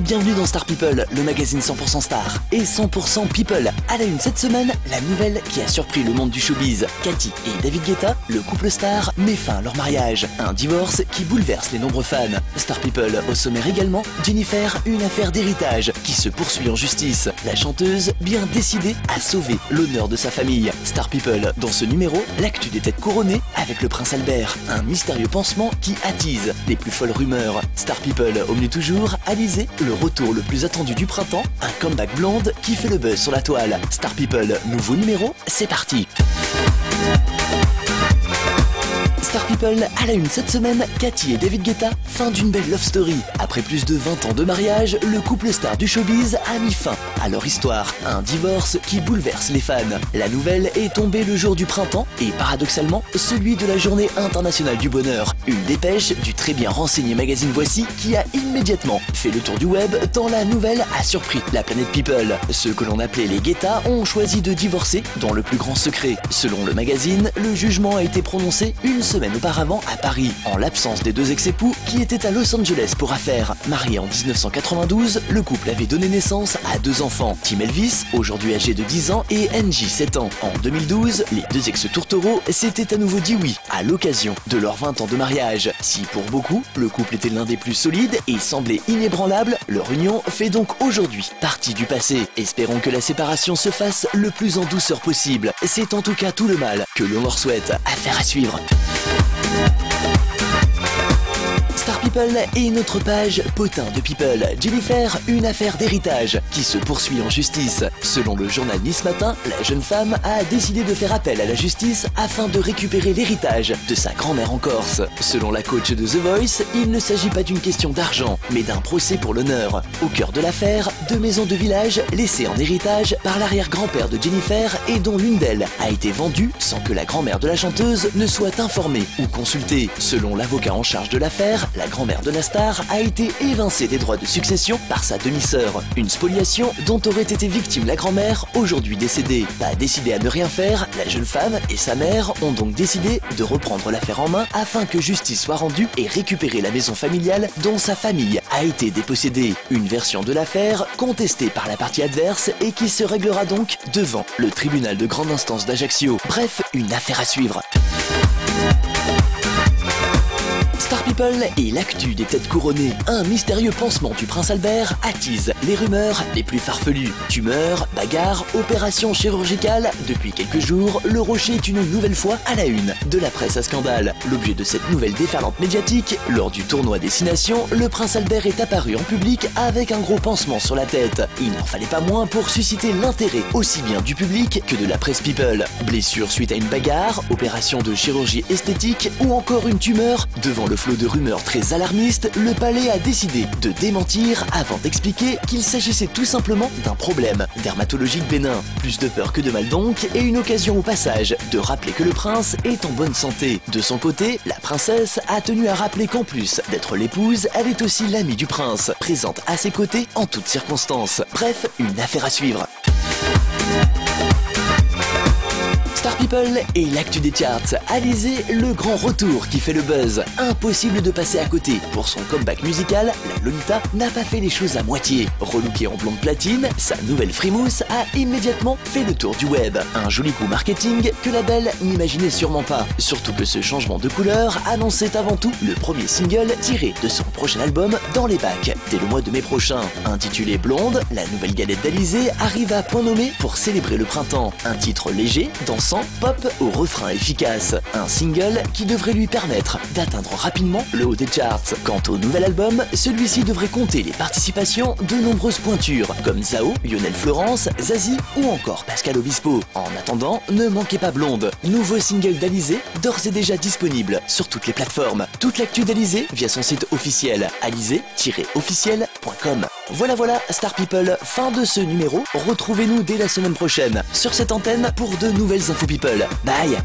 bienvenue dans Star People, le magazine 100% star et 100% people. À la une cette semaine, la nouvelle qui a surpris le monde du showbiz. Katy et David Guetta, le couple star, met fin à leur mariage. Un divorce qui bouleverse les nombreux fans. Star People au sommaire également, Jennifer, une affaire d'héritage qui se poursuit en justice. La chanteuse bien décidée à sauver l'honneur de sa famille. Star People, dans ce numéro, l'actu des têtes couronnées avec le prince Albert, un mystérieux pansement qui attise les plus folles rumeurs. Star People au menu toujours, Alizée, le retour le plus attendu du printemps, un comeback blonde qui fait le buzz sur la toile. Star People, nouveau numéro, c'est parti. Star People, à la une cette semaine, Katy et David Guetta, fin d'une belle love story. Après plus de 20 ans de mariage, le couple star du showbiz a mis fin à leur histoire. Un divorce qui bouleverse les fans. La nouvelle est tombée le jour du printemps et paradoxalement, celui de la journée internationale du bonheur. Une dépêche du très bien renseigné magazine Voici qui a immédiatement fait le tour du web tant la nouvelle a surpris la planète People. Ceux que l'on appelait les Guetta ont choisi de divorcer dans le plus grand secret. Selon le magazine, le jugement a été prononcé une semaine auparavant à Paris, en l'absence des deux ex-époux qui étaient à Los Angeles pour affaires. Mariés en 1992, le couple avait donné naissance à 2 enfants, Tim Elvis, aujourd'hui âgé de 10 ans, et Angie, 7 ans. En 2012, les deux ex-tourtereaux s'étaient à nouveau dit oui, à l'occasion de leurs 20 ans de mariage. Si pour beaucoup, le couple était l'un des plus solides et semblait inébranlable, leur union fait donc aujourd'hui partie du passé. Espérons que la séparation se fasse le plus en douceur possible. C'est en tout cas tout le mal que l'on leur souhaite. Affaire à suivre. Star People et une autre page potin de People. Jennifer, une affaire d'héritage qui se poursuit en justice. Selon le journal Nice Matin, la jeune femme a décidé de faire appel à la justice afin de récupérer l'héritage de sa grand-mère en Corse. Selon la coach de The Voice, il ne s'agit pas d'une question d'argent, mais d'un procès pour l'honneur. Au cœur de l'affaire, 2 maisons de village laissées en héritage par l'arrière-grand-père de Jennifer et dont l'une d'elles a été vendue sans que la grand-mère de la chanteuse ne soit informée ou consultée. Selon l'avocat en charge de l'affaire, la grand-mère de la star a été évincée des droits de succession par sa demi-sœur. Une spoliation dont aurait été victime la grand-mère, aujourd'hui décédée. Pas décidée à ne rien faire, la jeune femme et sa mère ont donc décidé de reprendre l'affaire en main afin que justice soit rendue et récupérer la maison familiale dont sa famille a été dépossédée. Une version de l'affaire contestée par la partie adverse et qui se réglera donc devant le tribunal de grande instance d'Ajaccio. Bref, une affaire à suivre. Star People et l'actu des têtes couronnées. Un mystérieux pansement du prince Albert attise les rumeurs les plus farfelues. Tumeurs, bagarres, opérations chirurgicales. Depuis quelques jours, le rocher est une nouvelle fois à la une de la presse à scandale. L'objet de cette nouvelle déferlante médiatique, lors du tournoi Destination, le prince Albert est apparu en public avec un gros pansement sur la tête. Il n'en fallait pas moins pour susciter l'intérêt aussi bien du public que de la presse People. Blessure suite à une bagarre, opération de chirurgie esthétique ou encore une tumeur. Devant le flot de rumeurs très alarmistes, le palais a décidé de démentir avant d'expliquer qu'il s'agissait tout simplement d'un problème dermatologique bénin. Plus de peur que de mal donc, et une occasion au passage de rappeler que le prince est en bonne santé. De son côté, la princesse a tenu à rappeler qu'en plus d'être l'épouse, elle est aussi l'amie du prince, présente à ses côtés en toutes circonstances. Bref, une affaire à suivre. Star People et l'actu des charts. Alizée, le grand retour qui fait le buzz. Impossible de passer à côté. Pour son comeback musical, la Lolita n'a pas fait les choses à moitié. Relookée en blonde platine, sa nouvelle frimousse a immédiatement fait le tour du web. Un joli coup marketing que la belle n'imaginait sûrement pas. Surtout que ce changement de couleur annonçait avant tout le premier single tiré de son prochain album Dans les bacs, dès le mois de mai prochain. Intitulé Blonde, la nouvelle galette d'Alizée arrive à point nommé pour célébrer le printemps. Un titre léger, dansant, pop au refrain efficace. Un single qui devrait lui permettre d'atteindre rapidement le haut des charts. Quant au nouvel album, celui-ci devrait compter les participations de nombreuses pointures comme Zao, Lionel Florence, Zazie ou encore Pascal Obispo. En attendant, ne manquez pas Blonde, nouveau single d'Alizée, d'ores et déjà disponible sur toutes les plateformes. Toute l'actu d'Alizée via son site officiel alizée-officiel.com. Voilà, Star People, fin de ce numéro. Retrouvez-nous dès la semaine prochaine sur cette antenne pour de nouvelles infos People. Bye.